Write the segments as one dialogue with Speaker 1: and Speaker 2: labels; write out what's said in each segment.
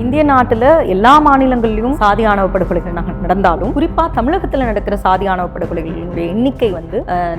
Speaker 1: இந்திய நாட்டில் எல்லா மாநிலங்களிலும் சாதி ஆணவ படுகொலைகள் நடந்தாலும் குறிப்பாக தமிழகத்தில் நடக்கிற சாதி ஆணவ படுகொலைகளுடைய எண்ணிக்கை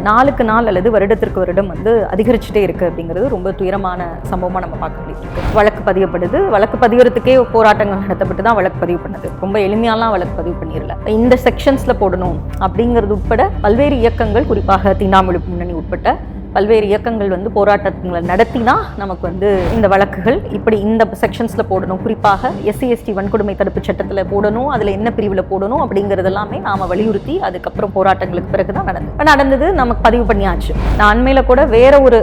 Speaker 1: நாளுக்கு நாள் அல்லது வருடத்திற்கு வருடம் அதிகரிச்சுட்டே இருக்கு அப்படிங்கிறது ரொம்ப துயரமான சம்பவமாக நம்ம பார்க்க முடியும். வழக்கு பதியப்படுது, வழக்கு பதிவறதுக்கே போராட்டங்கள் நடத்தப்பட்டு தான் வழக்கு பதிவு பண்ணது. ரொம்ப எளிமையாலாம் வழக்கு பதிவு பண்ணிடல. இந்த செக்ஷன்ஸ்ல போடணும் அப்படிங்கிறது உட்பட பல்வேறு இயக்கங்கள், குறிப்பாக தீண்டாமை முன்னணி உட்பட்ட பல்வேறு இயக்கங்கள் போராட்டங்களை நடத்தினா நமக்கு இந்த வழக்குகள் இப்படி இந்த செக்ஷன்ஸ்ல போடணும், குறிப்பாக SC ST வன்கொடுமை தடுப்பு சட்டத்தில் போடணும், அதில் என்ன பிரிவில் போடணும் அப்படிங்கிறது எல்லாமே நாம வலியுறுத்தி அதுக்கப்புறம் போராட்டங்களுக்கு பிறகுதான் நடந்தது. நமக்கு பதிவு பண்ணியாச்சு. நான் அண்மையில கூட வேற ஒரு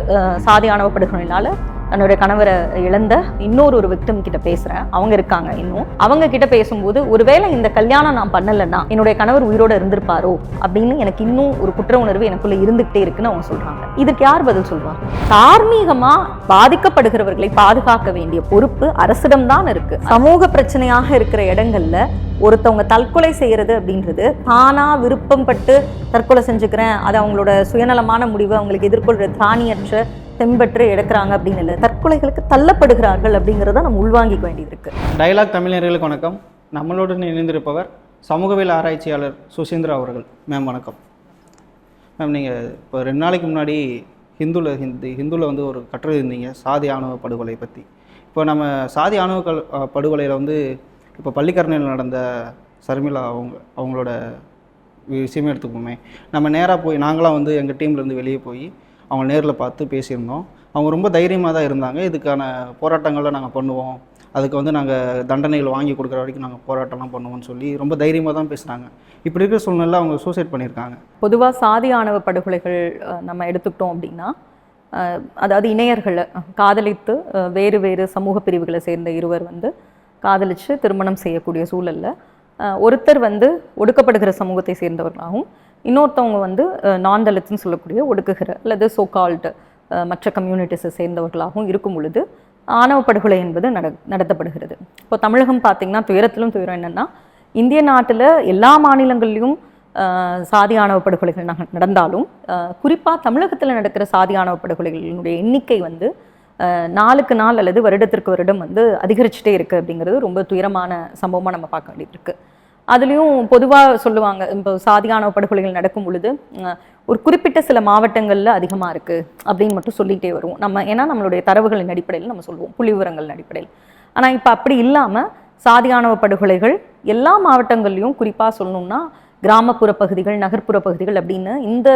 Speaker 1: சாதி ஆணவ படுகொலையினால தன்னுடைய கணவரை இழந்த இன்னொரு விக்டிம் கிட்ட பேசுறேன். அவங்க இருக்காங்க. இன்னும் அவங்க கிட்ட பேசும்போது, ஒருவேளை இந்த கல்யாணம் நான் பண்ணலன்னா என்னுடைய கணவர் உயிரோட இருந்திருப்பாரோ அப்படின்னு எனக்கு இன்னும் ஒரு குற்ற உணர்வு எனக்குள்ள இருந்துகிட்டே இருக்குன்னு அவங்க சொல்றாங்க. இதுக்கு யார் பதில் சொல்வாங்க? தார்மீகமா பாதிக்கப்படுகிறவர்களை பாதுகாக்க வேண்டிய பொறுப்பு அரசிடம்தான் இருக்கு. சமூக பிரச்சனையாக இருக்கிற இடங்கள்ல ஒருத்தவங்க தற்கொலை செய்யறது அப்படின்றது தானா விருப்பம் பட்டு தற்கொலை செஞ்சுக்கிறேன், அது அவங்களோட சுயநலமான முடிவு, அவங்களுக்கு எதிர்கொள்ற திராணியற்ற தெம்பற்று எடுக்கிறாங்க அப்படின்னு இல்லை, தற்கொலைகளுக்கு தள்ளப்படுகிறார்கள் அப்படிங்கிறத நம்ம உள்வாங்கிக்க வேண்டியது இருக்கு.
Speaker 2: டயலாக் தமிழர்களுக்கு வணக்கம். நம்மளுடன் இணைந்திருப்பவர் சமூகவியல் ஆராய்ச்சியாளர் சுசீந்திரா அவர்கள். மேம் வணக்கம். மேம், நீங்கள் இப்போ 2 நாளைக்கு முன்னாடி ஹிந்துவில் ஒரு கட்டுரை இருந்தீங்க சாதி ஆணவ படுகொலை பற்றி. இப்போ நம்ம சாதி ஆணவ படுகொலையில் இப்போ பள்ளிக்கரணையில் நடந்த ஷர்மிளா அவங்களோட விஷயமே எடுத்துக்கோமே, நம்ம நேராக போய் நாங்களாம் எங்கள் டீம்லேருந்து வெளியே போய் அவங்க நேரில் பார்த்து பேசியிருந்தோம். அவங்க ரொம்ப தைரியமாக தான் இருந்தாங்க. இதுக்கான போராட்டங்களை நாங்கள் பண்ணுவோம், அதுக்கு நாங்கள் தண்டனைகள் வாங்கி கொடுக்குற வரைக்கும் நாங்கள் போராட்டம்லாம் பண்ணுவோம்னு சொல்லி ரொம்ப தைரியமாக தான் பேசுகிறாங்க. இப்படி இருக்கிற சூழ்நிலை அவங்க சூசைட் பண்ணியிருக்காங்க.
Speaker 1: பொதுவாக சாதி ஆணவ படுகொலைகள் நம்ம எடுத்துக்கிட்டோம் அப்படின்னா, அதாவது இணையர்களை காதலித்து வேறு வேறு சமூக பிரிவுகளை சேர்ந்த இருவர் காதலித்து திருமணம் செய்யக்கூடிய சூழலில் ஒருத்தர் ஒடுக்கப்படுகிற சமூகத்தை சேர்ந்தவர்களாகவும், இன்னொருத்தவங்க நான் தலித்னு சொல்லக்கூடிய ஒடுக்குகிற அல்லது சோகால்டு மற்ற கம்யூனிட்டிஸை சேர்ந்தவர்களாகவும் இருக்கும் பொழுது ஆணவ படுகொலை என்பது நடத்தப்படுகிறது. இப்போ தமிழகம் பார்த்திங்கன்னா துயரத்திலும் துயரம் என்னென்னா, இந்திய நாட்டில் எல்லா மாநிலங்களிலும் சாதி ஆணவ படுகொலைகள் நடந்தாலும் குறிப்பாக தமிழகத்தில் நடக்கிற சாதி ஆணவ படுகொலைகளினுடைய எண்ணிக்கை நாளுக்கு நாள் அல்லது வருடத்திற்கு வருடம் அதிகரிச்சுட்டே இருக்குது அப்படிங்கிறது ரொம்ப துயரமான சம்பவமாக நம்ம பார்க்க வேண்டியது இருக்குது. அதுலேயும் பொதுவாக சொல்லுவாங்க, இப்போ சாதி ஆணவ படுகொலைகள் நடக்கும் பொழுது ஒரு குறிப்பிட்ட சில மாவட்டங்களில் அதிகமாக இருக்குது அப்படின்னு மட்டும் சொல்லிகிட்டே வருவோம் நம்ம. ஏன்னா நம்மளுடைய தரவுகளின் அடிப்படையில் நம்ம சொல்லுவோம், புள்ளி விவரங்களின் அடிப்படையில். ஆனால் இப்போ அப்படி இல்லாமல் சாதி ஆணவ படுகொலைகள் எல்லா மாவட்டங்கள்லையும், குறிப்பாக சொல்லணும்னா கிராமப்புற பகுதிகள், நகர்ப்புற பகுதிகள் அப்படின்னு இந்த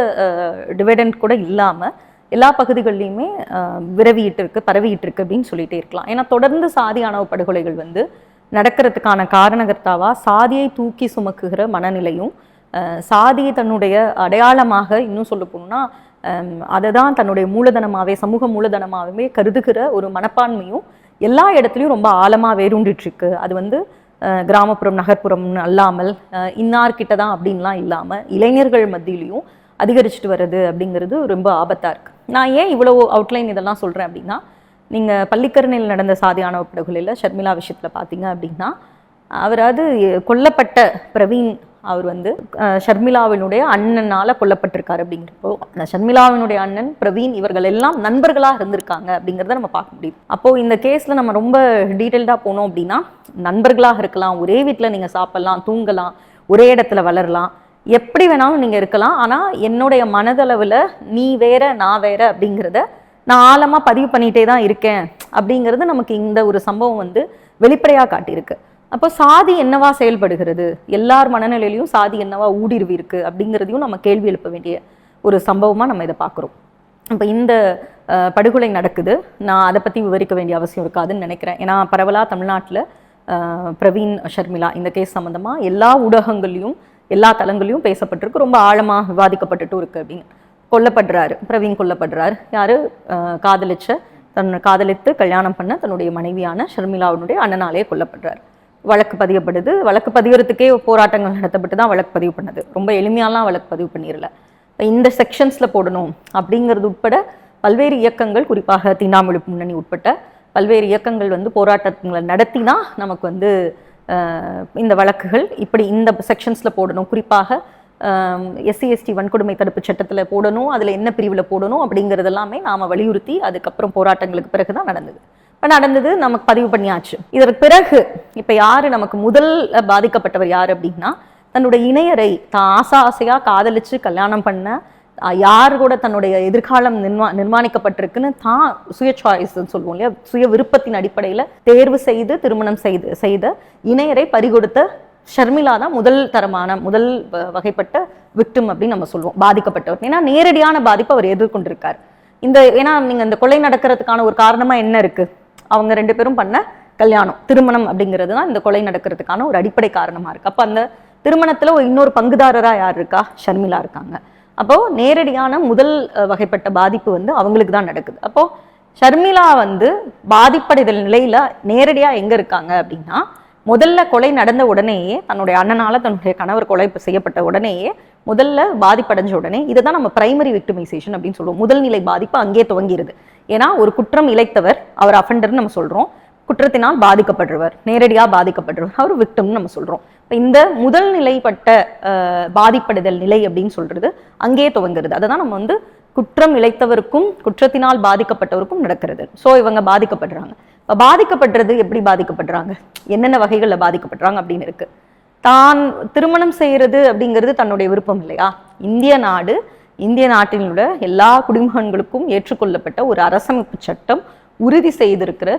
Speaker 1: டிவைடண்ட் கூட இல்லாமல் எல்லா பகுதிகள்லையுமே பரவிட்டு இருக்கு அப்படின்னு சொல்லிகிட்டே இருக்கலாம். ஏன்னா தொடர்ந்து சாதி ஆணவ படுகொலைகள் நடக்கிறதுக்கான காரணகர்த்தாவாக சாதியை தூக்கி சுமக்குகிற மனநிலையும், சாதியை தன்னுடைய அடையாளமாக, இன்னும் சொல்ல போகணும்னா அதை தான் தன்னுடைய மூலதனமாகவே, சமூக மூலதனமாகவே கருதுகிற ஒரு மனப்பான்மையும் எல்லா இடத்துலையும் ரொம்ப ஆழமாக வேரூண்டிட்டுருக்கு. அது கிராமப்புறம் நகர்ப்புறம்னு அல்லாமல் இன்னார்கிட்ட தான் அப்படின்லாம் இல்லாமல் இளைஞர்கள் மத்தியிலையும் அதிகரிச்சுட்டு வருது அப்படிங்கிறது ரொம்ப ஆபத்தாக இருக்குது. நான் ஏன் இவ்வளோ அவுட்லைன் இதெல்லாம் சொல்கிறேன் அப்படின்னா, நீங்கள் பள்ளிக்கரணையில் நடந்த சாதி ஆணவ படுகொலையில் ஷர்மிளா விஷயத்தில் பார்த்தீங்க அப்படின்னா, அவராது கொல்லப்பட்ட பிரவீன் அவர் ஷர்மிளாவினுடைய அண்ணனால் கொல்லப்பட்டிருக்காரு. அப்படிங்கிறப்போ அந்த ஷர்மிளாவினுடைய அண்ணன் பிரவீன் இவர்கள் எல்லாம் நண்பர்களாக இருந்திருக்காங்க அப்படிங்கிறத நம்ம பார்க்க முடியும். அப்போது இந்த கேஸில் நம்ம ரொம்ப டீட்டெயில்டாக போனோம் அப்படின்னா, நண்பர்களாக இருக்கலாம், ஒரே வீட்டில் நீங்கள் சாப்பிட்லாம், தூங்கலாம், ஒரே இடத்துல வளரலாம், எப்படி வேணாலும் நீங்கள் இருக்கலாம். ஆனால் என்னுடைய மனதளவில் நீ வேற நான் வேற அப்படிங்கிறத நான் ஆழமாக பதிவு பண்ணிகிட்டே தான் இருக்கேன் அப்படிங்கிறது நமக்கு இந்த ஒரு சம்பவம் வெளிப்படையாக காட்டியிருக்கு. அப்போ சாதி என்னவா செயல்படுகிறது, எல்லார் மனநிலையிலையும் சாதி என்னவா ஊடுருவி இருக்கு அப்படிங்கிறதையும் நம்ம கேள்வி எழுப்ப வேண்டிய ஒரு சம்பவமாக நம்ம இதை பார்க்குறோம். இப்போ இந்த படுகொலை நடக்குது, நான் அதை பற்றி விவரிக்க வேண்டிய அவசியம் இருக்காதுன்னு நினைக்கிறேன். ஏன்னா பரவலாக தமிழ்நாட்டில் பிரவீன் ஷர்மிளா இந்த கேஸ் சம்மந்தமாக எல்லா ஊடகங்கள்லையும் எல்லா தளங்களையும் பேசப்பட்டிருக்கு, ரொம்ப ஆழமாக விவாதிக்கப்பட்டுட்டும் இருக்குது. அப்படின்னு கொல்லப்படுறாரு பிரவீன், கொல்லப்படுறாரு. யார்? காதலித்து கல்யாணம் பண்ண தன்னுடைய மனைவியான ஷர்மிளாவுடைய அண்ணனாலே கொல்லப்படுறாரு. வழக்கு பதியப்படுது, வழக்கு பதிவறதுக்கே போராட்டங்கள் நடத்தப்பட்டு தான் வழக்கு பதிவு பண்ணது. ரொம்ப எளிமையாலாம் வழக்கு பதிவு பண்ணிடல. இந்த செக்ஷன்ஸில் போடணும் அப்படிங்கிறது உட்பட பல்வேறு இயக்கங்கள், குறிப்பாக தீண்டாமை முன்னணி உட்பட்ட பல்வேறு இயக்கங்கள் போராட்டங்களை நடத்தினா நமக்கு இந்த வழக்குகள் இப்படி இந்த செக்ஷன்ஸில் போடணும், குறிப்பாக SC ST வன்கொடுமை தடுப்பு சட்டத்தில் போடணும், அதில் என்ன பிரிவில் போடணும் அப்படிங்கிறது எல்லாமே நாம் வலியுறுத்தி அதுக்கப்புறம் போராட்டங்களுக்கு பிறகு தான் நடந்தது. இப்போ நடந்தது, நமக்கு பதிவு பண்ணியாச்சு. இதற்கு பிறகு இப்போ யார் நமக்கு முதல் பாதிக்கப்பட்டவர் யார் அப்படின்னா, தன்னுடைய இணையரை தான் ஆசையாக காதலிச்சு கல்யாணம் பண்ண, யார் கூட தன்னுடைய எதிர்காலம் நிர்மாணிக்கப்பட்டிருக்குன்னு தான் சுய சாய்ஸ்ன்னு சொல்லுவோம் இல்லையா, சுய விருப்பத்தின் அடிப்படையில் தேர்வு செய்து திருமணம் செய்த இணையரை பறிகொடுத்த ஷர்மிளா தான் முதல் வகைப்பட்ட விக்டிம் அப்படின்னு நம்ம சொல்லுவோம், பாதிக்கப்பட்டவர். ஏன்னா நேரடியான பாதிப்பு அவர் எதிர்கொண்டிருக்கார். ஏன்னா நீங்கள் இந்த கொலை நடக்கிறதுக்கான ஒரு காரணமாக என்ன இருக்குது, அவங்க 2 பேரும் பண்ண கல்யாணம், திருமணம் அப்படிங்கிறது தான் இந்த கொலை நடக்கிறதுக்கான ஒரு அடிப்படை காரணமாக இருக்குது. அப்போ அந்த திருமணத்தில் இன்னொரு பங்குதாரராக யார் இருக்கா, ஷர்மிளா இருக்காங்க. அப்போது நேரடியான முதல் வகைப்பட்ட பாதிப்பு அவங்களுக்கு தான் நடக்குது. அப்போது ஷர்மிளா பாதிப்படைதல் நிலையில் நேரடியாக எங்கே இருக்காங்க அப்படின்னா, முதல்ல கொலை நடந்த உடனேயே, தன்னுடைய அண்ணனால் தன்னுடைய கணவர் கொலை செய்யப்பட்ட உடனேயே, முதல்ல பாதிப்படைஞ்ச உடனே இதை தான் நம்ம பிரைமரி விக்டிமைசேஷன் அப்படின்னு சொல்லுவோம். முதல் நிலை பாதிப்பு அங்கே துவங்கிடுது. ஏன்னா ஒரு குற்றம் இழைத்தவர், அவர் அஃபெண்டர்னு நம்ம சொல்கிறோம், குற்றத்தினால் பாதிக்கப்படுறவர், நேரடியாக பாதிக்கப்படுறவர், அவர் விக்டிம்னு நம்ம சொல்கிறோம். இப்போ இந்த முதல் நிலைப்பட்ட பாதிப்படைதல் நிலை அப்படின்னு சொல்கிறது அங்கே துவங்குறது. அதை தான் நம்ம குற்றம் இழைத்தவருக்கும் குற்றத்தினால் பாதிக்கப்பட்டவருக்கும் நடக்கிறது. ஸோ இவங்க பாதிக்கப்படுறாங்க. இப்போ பாதிக்கப்படுறது எப்படி பாதிக்கப்படுறாங்க, என்னென்ன வகைகளில் பாதிக்கப்படுறாங்க அப்படின்னு இருக்கு. தான் திருமணம் செய்கிறது அப்படிங்கிறது தன்னுடைய விருப்பம் இல்லையா. இந்திய நாட்டினுடைய எல்லா குடிமகன்களுக்கும் ஏற்றுக்கொள்ளப்பட்ட ஒரு அரசமைப்பு சட்டம் உறுதி செய்திருக்கிற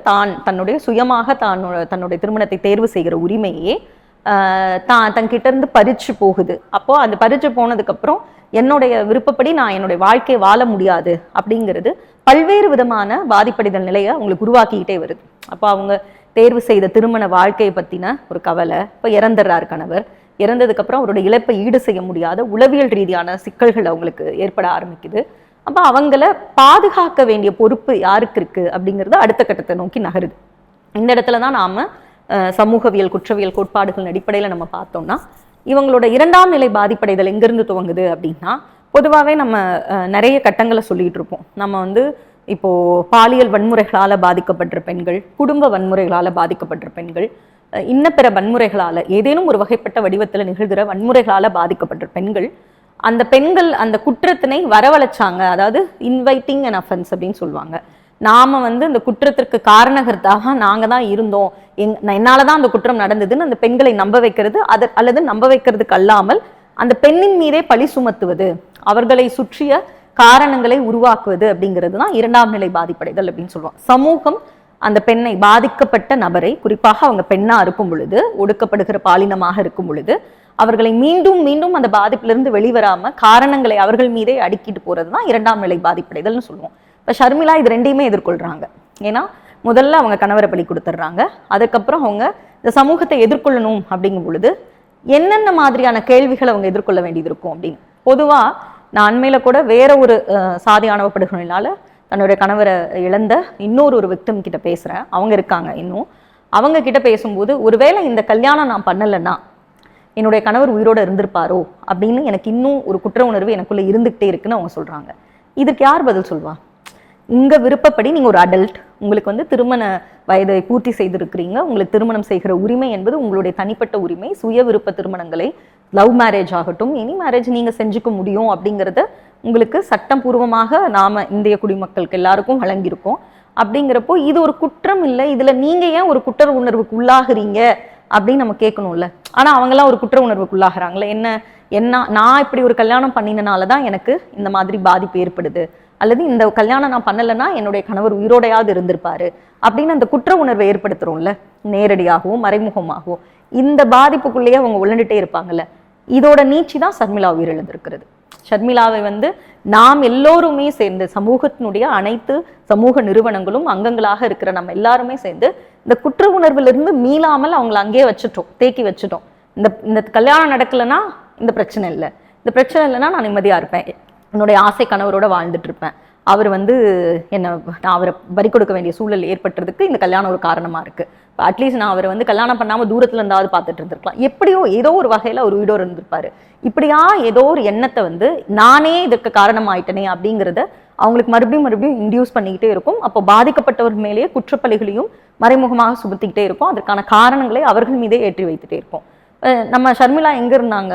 Speaker 1: தன்னுடைய சுயமாக தன்னுடைய திருமணத்தை தேர்வு செய்கிற உரிமையே தன்கிட்ட இருந்து பறிச்சு போகுது. அப்போ அது பறிச்சு போனதுக்கப்புறம் என்னுடைய விருப்பப்படி நான் என்னுடைய வாழ்க்கையை வாழ முடியாது அப்படிங்கிறது பல்வேறு விதமான பாதிப்படைதல் நிலையை அவங்களுக்கு உருவாக்கிக்கிட்டே வருது. அப்போ அவங்க தேர்வு செய்த திருமண வாழ்க்கையை பற்றின ஒரு கவலை. இப்போ இறந்துடுறார் கணவர். இறந்ததுக்கப்புறம் அவருடைய இழப்பை ஈடு செய்ய முடியாத உளவியல் ரீதியான சிக்கல்கள் அவங்களுக்கு ஏற்பட ஆரம்பிக்குது. அப்போ அவங்கள பாதுகாக்க வேண்டிய பொறுப்பு யாருக்கு இருக்குது அப்படிங்கிறது அடுத்த கட்டத்தை நோக்கி நகருது. இந்த இடத்துல தான் நாம் சமூகவியல் குற்றவியல் கோட்பாடுகளின் அடிப்படையில் நம்ம பார்த்தோம்னா, இவங்களோட 2ஆம் நிலை பாதிப்படைதல் எங்கேருந்து துவங்குது அப்படின்னா, பொதுவாகவே நம்ம நிறைய கட்டங்களை சொல்லிகிட்டு இருப்போம். நம்ம இப்போது பாலியல் வன்முறைகளால் பாதிக்கப்பட்ட பெண்கள், குடும்ப வன்முறைகளால் பாதிக்கப்பட்ட பெண்கள், இன்ன பிற வன்முறைகளால், ஏதேனும் ஒரு வகைப்பட்ட வடிவத்தில் நிகழ்கிற வன்முறைகளால் பாதிக்கப்பட்ட பெண்கள், அந்த பெண்கள் அந்த குற்றத்தினை வரவழைச்சாங்க. அதாவது இன்வைட்டிங் அண்ட் அஃபென்ஸ் அப்படின்னு சொல்லுவாங்க. நாம் இந்த குற்றத்திற்கு காரணகர்த்தாக நாங்கள் தான் இருந்தோம், என்னால் தான் அந்த குற்றம் நடந்ததுன்னு அந்த பெண்களை நம்ப வைக்கிறது, அல்லது நம்ப வைக்கிறதுக்கு அல்லாமல் அந்த பெண்ணின் மீதே பழி சுமத்துவது, அவர்களை சுற்றிய காரணங்களை உருவாக்குவது அப்படிங்கிறது தான் 2ஆம் நிலை பாதிப்படைதல் அப்படின்னு சொல்லுவோம். சமூகம் அந்த பெண்ணை, பாதிக்கப்பட்ட நபரை, குறிப்பாக அவங்க பெண்ணாக இருக்கும் பொழுது, ஒடுக்கப்படுகிற பாலினமாக இருக்கும் பொழுது, அவர்களை மீண்டும் மீண்டும் அந்த பாதிப்பிலிருந்து வெளிவராமல் காரணங்களை அவர்கள் மீதே அடுக்கிட்டு போகிறது தான் 2ஆம் நிலை பாதிப்படைதல்னு சொல்லுவோம். இப்போ ஷர்மிளா இது 2ஐயுமே எதிர்கொள்கிறாங்க. ஏன்னா முதல்ல அவங்க கணவரை பலி கொடுத்துட்றாங்க. அதுக்கப்புறம் அவங்க இந்த சமூகத்தை எதிர்கொள்ளணும் அப்படிங்கும் பொழுது என்னென்ன மாதிரியான கேள்விகளை அவங்க எதிர்கொள்ள வேண்டியது இருக்கும் அப்படின்னு. பொதுவாக நான் அண்மையில் கூட வேற ஒரு சாதி ஆணவ படுகொலையினால தன்னுடைய கணவரை இழந்த இன்னொரு விக்டிம் கிட்ட பேசுகிறேன். அவங்க இருக்காங்க இன்னும். அவங்க கிட்ட பேசும்போது, ஒருவேளை இந்த கல்யாணம் நான் பண்ணலைன்னா என்னுடைய கணவர் உயிரோடு இருந்திருப்பாரோ அப்படின்னு எனக்கு இன்னும் ஒரு குற்ற உணர்வு எனக்குள்ளே இருந்துகிட்டே இருக்குன்னு அவங்க சொல்கிறாங்க. இதுக்கு யார் பதில் சொல்வா? உங்கள் விருப்பப்படி நீங்கள் ஒரு அடல்ட், உங்களுக்கு திருமண வயதை பூர்த்தி செய்திருக்கிறீங்க, உங்களுக்கு திருமணம் செய்கிற உரிமை என்பது உங்களுடைய தனிப்பட்ட உரிமை. சுய விருப்ப திருமணங்களை, லவ் மேரேஜ் ஆகட்டும், எனி மேரேஜ் நீங்கள் செஞ்சுக்க முடியும் அப்படிங்கிறத உங்களுக்கு சட்டம் பூர்வமாக நாம் இந்திய குடிமக்களுக்கு எல்லாருக்கும் வழங்கியிருக்கோம். அப்படிங்கிறப்போ இது ஒரு குற்றம் இல்லை, இதில் நீங்கள் ஏன் ஒரு குற்ற உணர்வுக்கு உள்ளாகிறீங்க அப்படின்னு நம்ம கேட்கணும்ல. ஆனால் அவங்கெல்லாம் ஒரு குற்ற உணர்வுக்கு உள்ளாகிறாங்களே, என்ன நான் இப்படி ஒரு கல்யாணம் பண்ணினால தான் எனக்கு இந்த மாதிரி பாதிப்பு ஏற்படுது, அல்லது இந்த கல்யாணம் நான் பண்ணலைன்னா என்னுடைய கணவர் உயிரோடையாவது இருந்திருப்பாரு அப்படின்னு அந்த குற்ற உணர்வை ஏற்படுத்துகிறோம்ல, நேரடியாகவும் மறைமுகமாகவும். இந்த பாதிப்புக்குள்ளேயே அவங்க உழண்டுட்டே இருப்பாங்கல்ல. இதோட நீட்சி தான் ஷர்மிளா உயிரிழந்திருக்கிறது. ஷர்மிளாவை நாம் எல்லோருமே சேர்ந்து, சமூகத்தினுடைய அனைத்து சமூக நிறுவனங்களும் அங்கங்களாக இருக்கிற நம்ம எல்லாருமே சேர்ந்து இந்த குற்ற உணர்விலிருந்து மீளாமல் அவங்கள அங்கேயே வச்சுட்டோம், தேக்கி வச்சுட்டோம். இந்த கல்யாணம் நடக்கலைன்னா இந்த பிரச்சனை இல்லை, இந்த பிரச்சனை இல்லைன்னா நான் நிம்மதியாக இருப்பேன், என்னுடைய ஆசை கணவரோட வாழ்ந்துட்டு இருப்பேன், அவர் நான் அவரை பறி கொடுக்க வேண்டிய சூழல் ஏற்பட்டுறதுக்கு இந்த கல்யாணம் ஒரு காரணமாக இருக்குது. இப்போ அட்லீஸ்ட் நான் அவரை கல்யாணம் பண்ணாமல் தூரத்தில் இருந்தாவது பார்த்துட்டு இருந்திருக்கலாம், எப்படியோ ஏதோ ஒரு வகையில் அவர் உயிரோடு இருந்திருப்பாரு. இப்படியா ஏதோ ஒரு எண்ணத்தை நானே இதற்கு காரணமாயிட்டனே அப்படிங்கிறத அவங்களுக்கு மறுபடியும் இன்டியூஸ் பண்ணிக்கிட்டே இருக்கும். அப்போ பாதிக்கப்பட்டவர் மேலேயே குற்றப்பழிகளையும் மறைமுகமாக சுமத்திக்கிட்டே இருக்கும். அதற்கான காரணங்களை அவர்கள் மீதே ஏற்றி வைத்துட்டே இருக்கும். நம்ம ஷர்மிளா எங்கே இருந்தாங்க?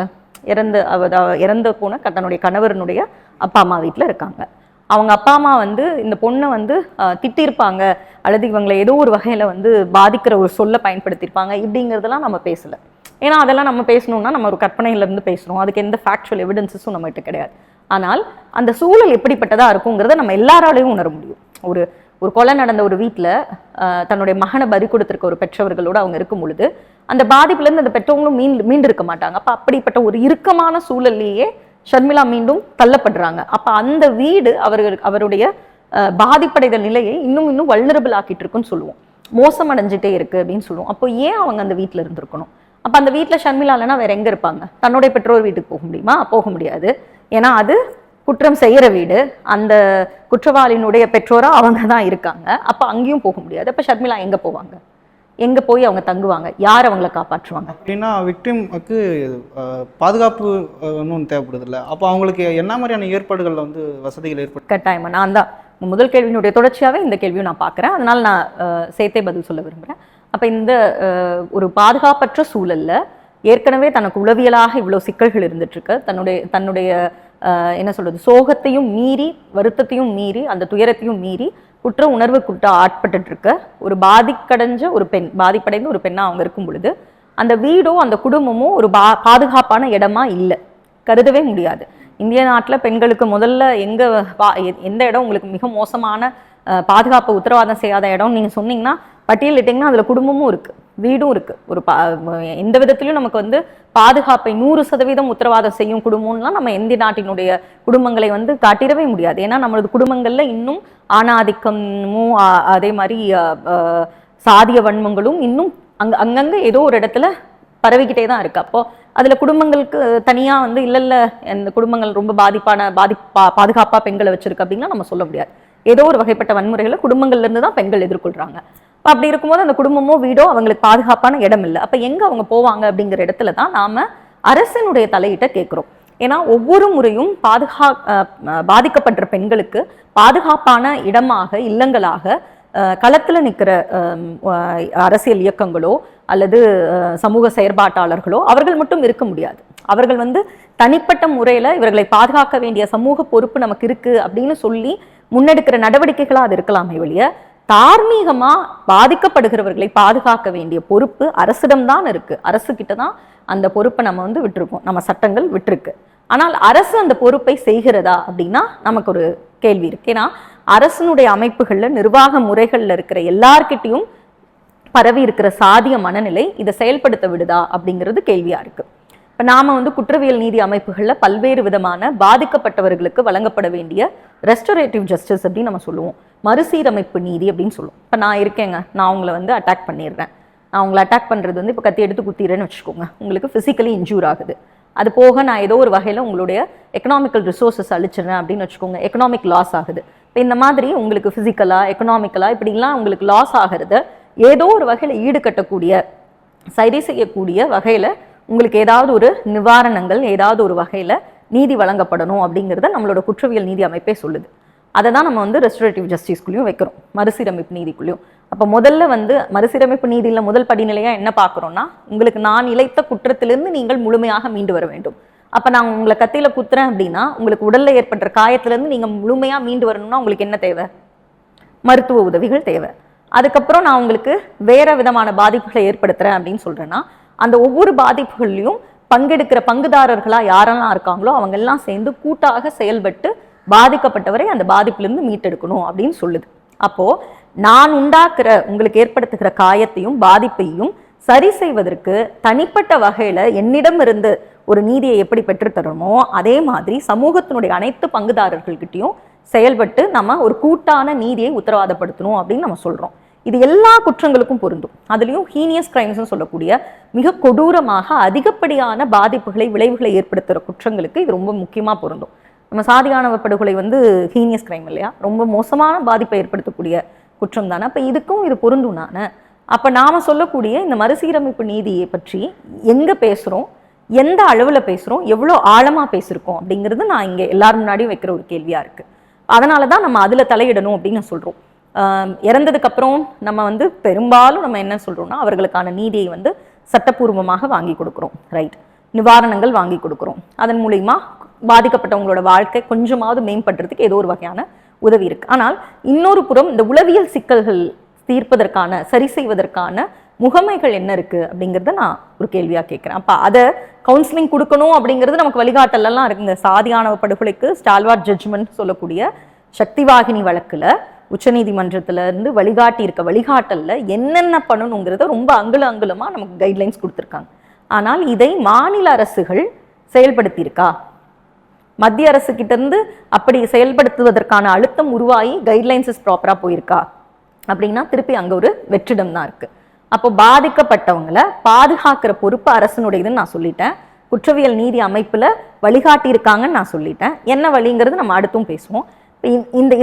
Speaker 1: இறந்து போன தன்னுடைய கணவரனுடைய அப்பா அம்மா வீட்டில் இருக்காங்க. அவங்க அப்பா அம்மா வந்து இந்த பொண்ணை வந்து திட்டிருப்பாங்க, அல்லது இவங்களை ஏதோ ஒரு வகையில வந்து பாதிக்கிற ஒரு சொல்ல பயன்படுத்தியிருப்பாங்க, இப்படிங்கிறதெல்லாம் நம்ம பேசல. ஏன்னா அதெல்லாம் நம்ம பேசணும்னா நம்ம ஒரு கற்பனையிலேருந்து பேசுகிறோம், அதுக்கு எந்த ஃபேக்சுவல் எவிடன்ஸஸும் நம்மகிட்ட கிடையாது. ஆனால் அந்த சூழல் எப்படிப்பட்டதா இருக்குங்கிறத நம்ம எல்லாராலையும் உணர முடியும். ஒரு ஒரு கொலை நடந்த ஒரு வீட்டில் தன்னுடைய மகனை பறி கொடுத்திருக்க ஒரு பெற்றவர்களோடு அவங்க இருக்கும் பொழுது அந்த பாதிப்புலேருந்து அந்த பெற்றவங்களும் மீண்டு இருக்க மாட்டாங்க. அப்போ அப்படிப்பட்ட ஒரு இறுக்கமான சூழல்லையே ஷர்மிளா மீண்டும் தள்ளப்படுறாங்க. அப்போ அந்த வீடு அவருடைய பாதிப்படைதல் நிலையை இன்னும் வல்னரபிள் ஆக்கிட்டு இருக்குன்னு சொல்லுவோம், மோசமடைஞ்சிட்டே இருக்கு அப்படின்னு சொல்லுவோம். அப்போ ஏன் அவங்க அந்த வீட்டில் இருந்திருக்கணும்? அப்போ அந்த வீட்டில் ஷர்மிளா இல்லைன்னா வேற எங்கே இருப்பாங்க? தன்னுடைய பெற்றோர் வீட்டுக்கு போக முடியுமா? போக முடியாது. ஏன்னா அது குற்றம் செய்கிற வீடு, அந்த குற்றவாளியினுடைய பெற்றோரா அவங்க தான் இருக்காங்க. அப்போ அங்கேயும் போக முடியாது. அப்போ ஷர்மிளா எங்கே போவாங்க? எங்கே போய் அவங்க தங்குவாங்க? யார் அவங்களை காப்பாற்றுவாங்க?
Speaker 2: அப்படின்னா விக்டிமுக்கு பாதுகாப்பு ஒன்றும் தேவைப்படுது இல்லை? அப்போ அவங்களுக்கு என்ன மாதிரியான ஏற்பாடுகள் வந்து வசதிகள் ஏற்பட்டு?
Speaker 1: கட்டாயமா நான் தான் முதல் கேள்வியினுடைய தொடர்ச்சியாகவே இந்த கேள்வியும் நான் பார்க்குறேன், அதனால் நான் சேர்த்தே பதில் சொல்ல விரும்புகிறேன். அப்போ இந்த ஒரு பாதுகாப்பற்ற சூழல்ல ஏற்கனவே தனக்கு உளவியலாக இவ்வளோ சிக்கல்கள் இருந்துட்டுருக்கு, தன்னுடைய என்ன சொல்றது, சோகத்தையும் மீறி, வருத்தத்தையும் மீறி, அந்த துயரத்தையும் மீறி குற்ற உணர்வுக்குட்ட ஆட்பட்டு இருக்க ஒரு பாதிப்படைந்த ஒரு பெண்ணா அவங்க இருக்கும் பொழுது அந்த வீடோ அந்த குடும்பமோ ஒரு பாதுகாப்பான இடமா இல்லை, கருதவே முடியாது. இந்திய நாட்டில் பெண்களுக்கு முதல்ல எந்த இடம் உங்களுக்கு மிக மோசமான பாதுகாப்பு உத்தரவாதம் செய்யாத இடம் நீங்கள் சொன்னீங்கன்னா பட்டியலிட்டிங்கன்னா அதில் குடும்பமும் இருக்குது, வீடும் இருக்குது. ஒரு எந்த விதத்திலையும் நமக்கு வந்து பாதுகாப்பை 100% உத்தரவாதம் செய்யும் குடும்பம்லாம் நம்ம இந்திய நாட்டினுடைய குடும்பங்களை வந்து காட்டிடவே முடியாது. ஏன்னா நம்மளது குடும்பங்களில் இன்னும் ஆணாதிக்கமும் அதே மாதிரி சாதிய வன்மங்களும் இன்னும் அங்கங்கே ஏதோ ஒரு இடத்துல பரவிக்கிட்டே தான் இருக்குது. அப்போ அதில் குடும்பங்களுக்கு தனியாக வந்து இல்லை இந்த குடும்பங்கள் ரொம்ப பாதுகாப்பாக பெண்களை வச்சிருக்கு அப்படின்னா நம்ம சொல்ல முடியாது. ஏதோ ஒரு வகைப்பட்ட வன்முறைகளை குடும்பங்கள்லேருந்து தான் பெண்கள் எதிர்கொள்கிறாங்க. இப்போ அப்படி இருக்கும்போது அந்த குடும்பமோ வீடோ அவங்களுக்கு பாதுகாப்பான இடம் இல்லை. அப்போ எங்கே அவங்க போவாங்க அப்படிங்கிற இடத்துல தான் நாம் அரசினுடைய தலையிட்ட கேட்குறோம். ஏன்னா ஒவ்வொரு முறையும் பாதிக்கப்பட்ட பெண்களுக்கு பாதுகாப்பான இடமாக, இல்லங்களாக களத்தில் நிற்கிற அரசியல் இயக்கங்களோ அல்லது சமூக செயற்பாட்டாளர்களோ அவர்கள் மட்டும் இருக்க முடியாது. அவர்கள் வந்து தனிப்பட்ட முறையில் இவர்களை பாதுகாக்க வேண்டிய சமூக பொறுப்பு நமக்கு இருக்குது அப்படின்னு சொல்லி முன்னெடுக்கிற நடவடிக்கைகளாக அது இருக்கலாமே வெளிய, தார்மீகமாக பாதிக்கப்படுகிறவர்களை பாதுகாக்க வேண்டிய பொறுப்பு அரசிடம்தான் இருக்குது. அரசு கிட்ட தான் அந்த பொறுப்பை நம்ம வந்து விட்டுருக்கோம், நம்ம சட்டங்கள் விட்டுருக்கு. ஆனால் அரசு அந்த பொறுப்பை செய்கிறதா அப்படின்னா நமக்கு ஒரு கேள்வி இருக்கு. ஏன்னா அரசனுடைய அமைப்புகளில், நிர்வாக முறைகளில் இருக்கிற எல்லார்கிட்டையும் பரவி இருக்கிற சாதிய மனநிலை இதை செயல்படுத்த விடுதா அப்படிங்கிறது கேள்வியாக இருக்குது. இப்போ நாம் வந்து குற்றவியல் நீதி அமைப்புகளில் பல்வேறு விதமான பாதிக்கப்பட்டவர்களுக்கு வழங்கப்பட வேண்டிய ரெஸ்டரேட்டிவ் ஜஸ்டிஸ் அப்படின்னு நம்ம சொல்லுவோம், மறுசீரமைப்பு நீதி அப்படின்னு சொல்லுவோம். இப்போ நான் இருக்கேங்க, நான் உங்களை வந்து அட்டாக் பண்ணிடுறேன். நான் உங்களை அட்டாக் பண்ணுறது வந்து இப்போ கத்தி எடுத்து குத்திடுறேன்னு வச்சுக்கோங்க, உங்களுக்கு ஃபிசிக்கலி இன்ஜூர் ஆகுது. அது போக நான் ஏதோ ஒரு வகையில் உங்களுடைய எக்கனாமிக்கல் ரிசோர்ஸஸ் அழிச்சிடுறேன் அப்படின்னு வச்சுக்கோங்க, எக்கனாமிக் லாஸ் ஆகுது. இப்போ இந்த மாதிரி உங்களுக்கு ஃபிசிக்கலாக எக்கனாமிக்கலாக இப்படிலாம் உங்களுக்கு லாஸ் ஆகிறத ஏதோ ஒரு வகையில் ஈடுகட்டக்கூடிய, சரி செய்யக்கூடிய வகையில் உங்களுக்கு ஏதாவது ஒரு நிவாரணங்கள், ஏதாவது ஒரு வகையில் நீதி வழங்கப்படணும் அப்படிங்கிறத நம்மளோட குற்றவியல் நீதி அமைப்பே சொல்லுது. அதை தான் நம்ம வந்து ரெஸ்டரேட்டிவ் ஜஸ்டிஸ்குள்ளேயும் வைக்கிறோம், மறுசீரமைப்பு நீதிக்குள்ளேயும். அப்போ முதல்ல வந்து மறுசீரமைப்பு நீதியில் முதல் படிநிலையாக என்ன பார்க்குறோன்னா, உங்களுக்கு நான் இழைத்த குற்றத்திலிருந்து நீங்கள் முழுமையாக மீண்டு வர வேண்டும். அப்போ நான் உங்களை கத்தியில் குத்துறேன் அப்படின்னா உங்களுக்கு உடலில் ஏற்பட்ட காயத்திலேருந்து நீங்கள் முழுமையாக மீண்டு வரணும்னா உங்களுக்கு என்ன தேவை? மருத்துவ உதவிகள் தேவை. அதுக்கப்புறம் நான் உங்களுக்கு வேற விதமான பாதிப்புகளை ஏற்படுத்துகிறேன் அப்படின்னு சொல்கிறேன்னா, அந்த ஒவ்வொரு பாதிப்புகள்லையும் பங்கெடுக்கிற பங்குதாரர்களாக யாரெல்லாம் இருக்காங்களோ அவங்கெல்லாம் சேர்ந்து கூட்டாக செயல்பட்டு பாதிக்கப்பட்டவரை அந்த பாதிப்பிலிருந்து மீட்டெடுக்கணும் அப்படின்னு சொல்லுது. அப்போது நான் உண்டாக்குற, உங்களுக்கு ஏற்படுத்துகிற காயத்தையும் பாதிப்பையும் சரி செய்வதற்கு தனிப்பட்ட வகையில் என்னிடம் இருந்து ஒரு நீதியை எப்படி பெற்றுத்தரணுமோ அதே மாதிரி சமூகத்தினுடைய அனைத்து பங்குதாரர்கள்கிட்டையும் செயல்பட்டு நம்ம ஒரு கூட்டான நீதியை உத்தரவாதப்படுத்தணும் அப்படின்னு நம்ம சொல்கிறோம். இது எல்லா குற்றங்களுக்கும் பொருந்தும். அதுலேயும் ஹீனியஸ் கிரைம்ஸ்னு சொல்லக்கூடிய மிக கொடூரமாக அதிகப்படியான பாதிப்புகளை, விளைவுகளை ஏற்படுத்துகிற குற்றங்களுக்கு இது ரொம்ப முக்கியமாக பொருந்தும். நம்ம சாதியாணவ படுகொலை வந்து ஹீனியஸ் கிரைம் இல்லையா, ரொம்ப மோசமான பாதிப்பை ஏற்படுத்தக்கூடிய குற்றம் தானே. அப்போ இதுக்கும் இது பொருந்தும் தானே. அப்போ நாம் சொல்லக்கூடிய இந்த மறுசீரமைப்பு நீதியை பற்றி எங்கே பேசுகிறோம், எந்த அளவில் பேசுகிறோம், எவ்வளோ ஆழமாக பேசியிருக்கோம் அப்படிங்கிறது நான் இங்கே எல்லாரும் முன்னாடியும் வைக்கிற ஒரு கேள்வியாக இருக்குது. அதனால தான் நம்ம அதில் தலையிடணும் அப்படின்னு சொல்கிறோம். இறந்ததுக்கப்புறம் நம்ம வந்து பெரும்பாலும் நம்ம என்ன சொல்கிறோம்னா, அவர்களுக்கான நீதியை வந்து சட்டப்பூர்வமாக வாங்கி கொடுக்குறோம், ரைட், நிவாரணங்கள் வாங்கி கொடுக்குறோம். அதன் மூலிமா பாதிக்கப்பட்டவங்களோட வாழ்க்கை கொஞ்சமாவது மேம்படுறதுக்கு ஏதோ ஒரு வகையான உதவி இருக்கு. ஆனால் இன்னொரு புறம் இந்த உளவியல் சிக்கல்கள் தீர்ப்பதற்கான, சரி செய்வதற்கான முகமைகள் என்ன இருக்கு அப்படிங்கிறத நான் ஒரு கேள்வியா கேட்கிறேன். அப்ப அதை கவுன்சிலிங் கொடுக்கணும் அப்படிங்கிறது நமக்கு வழிகாட்டலாம் இருக்குங்க. சாதி ஆணவ படுகொலைக்கு ஸ்டால்வார்ட் ஜட்ஜ்மெண்ட் சொல்லக்கூடிய சக்தி வாகினி வழக்குல உச்சநீதிமன்றத்துல இருந்து வழிகாட்டி இருக்க வழிகாட்டல்ல என்னென்ன பண்ணணுங்கிறத ரொம்ப அங்குலமா நமக்கு கைட்லைன்ஸ் கொடுத்துருக்காங்க. ஆனால் இதை மாநில அரசுகள் செயல்படுத்தி இருக்கா? மத்திய அரசு கிட்ட இருந்து அப்படி செயல்படுத்துவதற்கான அழுத்தம் உருவாகி கைட்லைன்ஸஸ் ப்ராப்பரா போயிருக்கா அப்படின்னா திருப்பி அங்க ஒரு வெற்றிடம் தான் இருக்கு. அப்போ பாதிக்கப்பட்டவங்களை பாதுகாக்கிற பொறுப்பு அரசனுடையதுன்னு நான் சொல்லிட்டேன். குற்றவியல் நீதி அமைப்புல வழிகாட்டி இருக்காங்கன்னு நான் சொல்லிட்டேன். என்ன வழிங்கிறது நம்ம அடுத்தும் பேசுவோம்.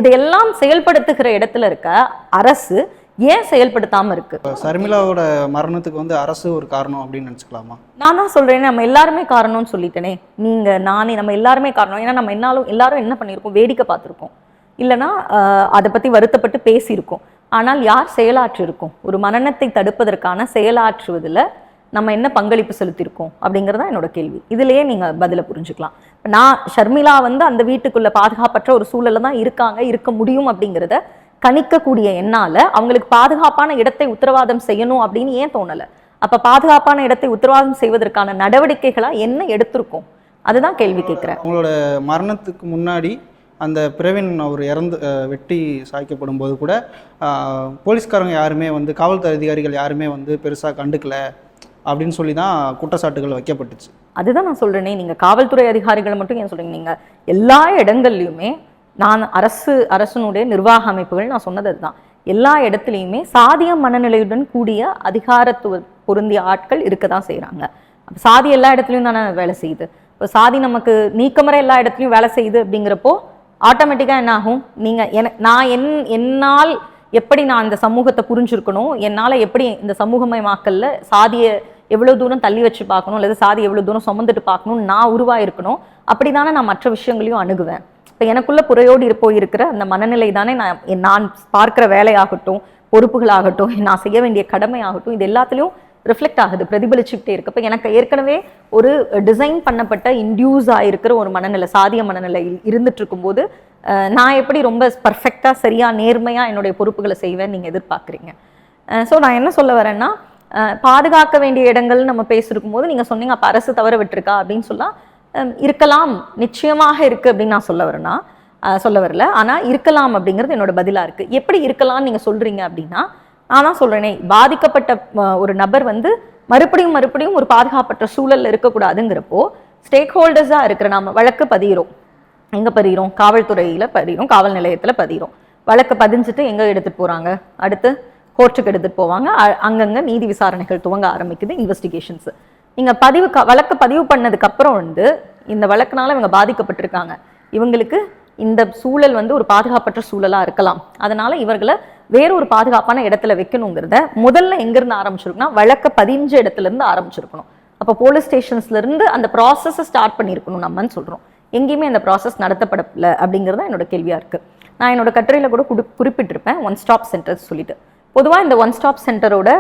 Speaker 1: இதையெல்லாம் செயல்படுத்துகிற இடத்துல இருக்க அரசு ஏன் செயல்படுத்தாம இருக்கு?
Speaker 2: சர்மிளாவோட மரணத்துக்கு வந்து அரசு ஒரு காரணம் அப்படின்னு நினைச்சுக்கலாமா?
Speaker 1: நான் தான் சொல்றேன், நம்ம எல்லாருமே காரணம்னு சொல்லிட்டேனே. நீங்க, நானே, நம்ம எல்லாருமே காரணம். ஏன்னா நம்ம எல்லாரும் என்ன பண்ணியிருக்கோம்? வேடிக்கை பார்த்துருக்கோம், இல்லைன்னா அதை பத்தி வருத்தப்பட்டு பேசியிருக்கோம். ஆனால் யார் செயலாற்றி இருக்கோம்? ஒரு மரணத்தை தடுப்பதற்கான செயலாற்றுவதில் நம்ம என்ன பங்களிப்பு செலுத்தியிருக்கோம் அப்படிங்கிறதா என்னோட கேள்வி. இதுலயே நீங்க பதில புரிஞ்சுக்கலாம். நான் ஷர்மிளா வந்து அந்த வீட்டுக்குள்ள பாதுகாப்பற்ற ஒரு சூழல்ல தான் இருக்க முடியும் அப்படிங்கிறத கணிக்கக்கூடிய என்னால அவங்களுக்கு பாதுகாப்பான இடத்தை உத்தரவாதம் செய்யணும் அப்படின்னு ஏன் தோணல? அப்ப பாதுகாப்பான இடத்தை உத்தரவாதம் செய்வதற்கான நடவடிக்கைகளா என்ன எடுத்திருக்கோம்? அதுதான் கேள்வி கேட்கிறேன்.
Speaker 2: உங்களோட மரணத்துக்கு முன்னாடி அந்த பிரவீன் அவர் வெட்டி சாய்க்கப்படும் போது கூட போலீஸ்காரங்க யாருமே வந்து, காவல்துறை அதிகாரிகள் யாருமே வந்து பெருசாக கண்டுக்கல அப்படின்னு சொல்லி தான் குற்றச்சாட்டுகள் வைக்கப்பட்டுச்சு.
Speaker 1: அதுதான் நான் சொல்றேனே, நீங்க காவல்துறை அதிகாரிகளை மட்டும் ஏன் சொல்றீங்க? நீங்க எல்லா இடங்கள்லையுமே, நான் அரசனுடைய நிர்வாக அமைப்புகள் நான் சொன்னது அதுதான், எல்லா இடத்துலையுமே சாதிய மனநிலையுடன் கூடிய அதிகாரத்துவ பொருந்திய ஆட்கள் இருக்க தான் செய்கிறாங்க. அப்போ சாதி எல்லா இடத்துலையும் தானே வேலை செய்யுது. இப்போ சாதி நமக்கு நீக்கமர எல்லா இடத்துலையும் வேலை செய்யுது அப்படிங்கிறப்போ ஆட்டோமேட்டிக்காக என்ன ஆகும்? நீங்கள் என்னால் எப்படி நான் இந்த சமூகத்தை புரிஞ்சிருக்கணும், என்னால் எப்படி இந்த சமூகமயமாக்கல்ல சாதியை எவ்வளோ தூரம் தள்ளி வச்சு பார்க்கணும், அல்லது சாதி எவ்வளோ தூரம் சுமந்துட்டு பார்க்கணும்னு நான் உருவாயிருக்கணும். அப்படி தானே நான் மற்ற விஷயங்களையும் அணுகுவேன். இப்போ எனக்குள்ள புறையோடு போயிருக்கிற அந்த மனநிலை தானே நான் பார்க்குற வேலையாகட்டும், பொறுப்புகளாகட்டும், நான் செய்ய வேண்டிய கடமை ஆகட்டும், இது எல்லாத்துலேயும் ரிஃப்ளெக்ட் ஆகுது, பிரதிபலிச்சுக்கிட்டே இருக்கு. இப்போ எனக்கு ஏற்கனவே ஒரு டிசைன் பண்ணப்பட்ட இன்டியூஸ் ஆகிருக்கிற ஒரு மனநிலை, சாதிய மனநிலையில் இருந்துட்டு இருக்கும்போது நான் எப்படி ரொம்ப பர்ஃபெக்டாக சரியாக நேர்மையாக என்னுடைய பொறுப்புகளை செய்வேன் நீங்கள் எதிர்பார்க்குறீங்க? ஸோ நான் என்ன சொல்ல வரேன்னா, பாதுகாக்க வேண்டிய இடங்கள் நம்ம பேசிருக்கும் போது நீங்கள் சொன்னீங்க அப்போ அரசு தவற விட்டுருக்கா அப்படின்னு சொல்லலாம். இருக்கலாம், நிச்சயமாக இருக்குது அப்படின்னு நான் சொல்ல வரல. ஆனால் இருக்கலாம் அப்படிங்கிறது என்னோட பதிலாக இருக்குது. எப்படி இருக்கலாம்னு நீங்கள் சொல்கிறீங்க அப்படின்னா, நான் தான் சொல்கிறேனே, பாதிக்கப்பட்ட ஒரு நபர் வந்து மறுபடியும் ஒரு பாதுகாப்பற்ற சூழலில் இருக்கக்கூடாதுங்கிறப்போ ஸ்டேக் ஹோல்டர்ஸாக இருக்கிற நாம வழக்கு பதிகிறோம். எங்கே பதிகிறோம்? காவல்துறையில் பதிகிறோம், காவல் நிலையத்தில் பதிகிறோம். வழக்கு பதிஞ்சிட்டு எங்கே எடுத்துகிட்டு போகிறாங்க? அடுத்து கோர்ட்டுக்கு எடுத்துகிட்டு போவாங்க. அங்கங்கே நீதி விசாரணைகள் துவங்க ஆரம்பிக்குது, இன்வெஸ்டிகேஷன்ஸு. நீங்கள் வழக்கு பதிவு பண்ணதுக்கு அப்புறம் வந்து இந்த வழக்குனால இவங்க பாதிக்கப்பட்டிருக்காங்க, இவங்களுக்கு இந்த சூழல் வந்து ஒரு பாதுகாப்பற்ற சூழலாக இருக்கலாம், அதனால இவர்களை வேற ஒரு பாதுகாப்பான இடத்துல வைக்கணுங்கிறத முதல்ல எங்கேருந்து ஆரம்பிச்சிருக்குன்னா வழக்க பதிஞ்ச இடத்துல இருந்து ஆரம்பிச்சிருக்கணும். அப்போ போலீஸ் ஸ்டேஷன்ஸ்ல இருந்து அந்த ப்ராசஸை ஸ்டார்ட் பண்ணியிருக்கணும் நம்மன்னு சொல்கிறோம். எங்கேயுமே அந்த ப்ராசஸ் நடத்தப்படல அப்படிங்கிறது தான் என்னோட கேள்வியாக இருக்குது. நான் என்னோட கட்டுரையில் கூட குறிப்பிட்டிருப்பேன் ஒன் ஸ்டாப் சென்டர்ஸ் சொல்லிட்டு. பொதுவாக இந்த ஒன் ஸ்டாப் சென்டரோட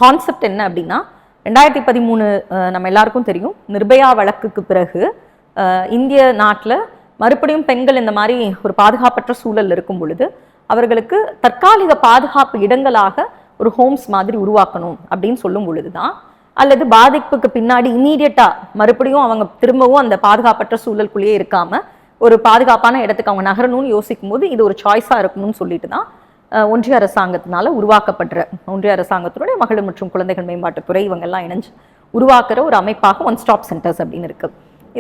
Speaker 1: கான்செப்ட் என்ன அப்படின்னா, 2013 நம்ம எல்லாருக்கும் தெரியும், நிர்பயா வழக்குக்கு பிறகு இந்திய நாட்டில் மறுபடியும் பெண்கள் இந்த மாதிரி ஒரு பாதுகாப்பற்ற சூழல் இருக்கும் பொழுது அவர்களுக்கு தற்காலிக பாதுகாப்பு இடங்களாக ஒரு ஹோம்ஸ் மாதிரி உருவாக்கணும் அப்படின்னு சொல்லும் பொழுது தான், அல்லது பாதிப்புக்கு பின்னாடி இம்மீடியட்டா மறுபடியும் அவங்க திரும்பவும் அந்த பாதுகாப்பற்ற சூழலுக்குள்ளேயே இருக்காம ஒரு பாதுகாப்பான இடத்துக்கு அவங்க நகரணும்னு யோசிக்கும் போது இது ஒரு சாய்ஸா இருக்கணும்னு சொல்லிட்டு தான் ஒன்றிய அரசாங்கத்தினால உருவாக்கப்படுற, ஒன்றிய அரசாங்கத்தினுடைய மகளிர் மற்றும் குழந்தைகள் மேம்பாட்டுத்துறை இவங்கெல்லாம் இணைஞ்சு உருவாக்குற ஒரு அமைப்பாக ஒன் ஸ்டாப் சென்டர்ஸ் அப்படின்னு இருக்கு.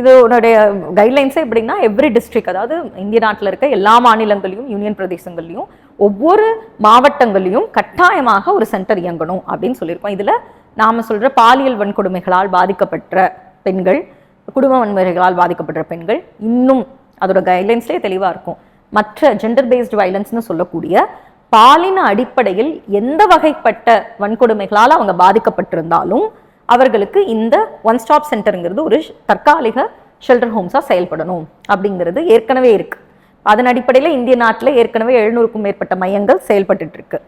Speaker 1: இதோடைய கைட்லைன்ஸே எப்படின்னா, எவ்ரி டிஸ்ட்ரிக்ட், அதாவது இந்திய நாட்டில் இருக்க எல்லா மாநிலங்களையும் யூனியன் பிரதேசங்கள்லையும் ஒவ்வொரு மாவட்டங்களையும் கட்டாயமாக ஒரு சென்டர் இயங்கணும் அப்படின்னு சொல்லியிருக்கோம். இதில் நாம சொல்ற பாலியல் வன்கொடுமைகளால் பாதிக்கப்பட்ட பெண்கள், குடும்ப வன்முறைகளால் பாதிக்கப்பட்ட பெண்கள், இன்னும் அதோட கைட்லைன்ஸ்லேயே தெளிவாக இருக்கும், மற்ற ஜெண்டர் பேஸ்டு வயலன்ஸ்னு சொல்லக்கூடிய பாலின அடிப்படையில் எந்த வகைப்பட்ட வன்கொடுமைகளால் அவங்க பாதிக்கப்பட்டிருந்தாலும் அவர்களுக்கு இந்த ஒன் ஸ்டாப் சென்டருங்கிறது ஒரு தற்காலிக ஷெல்டர் ஹோம்ஸாக செயல்படணும் அப்படிங்கிறது ஏற்கனவே இருக்கு. அதன் அடிப்படையில் இந்திய நாட்டில் ஏற்கனவே 700க்கும் மேற்பட்ட மையங்கள் செயல்பட்டு இருக்கு.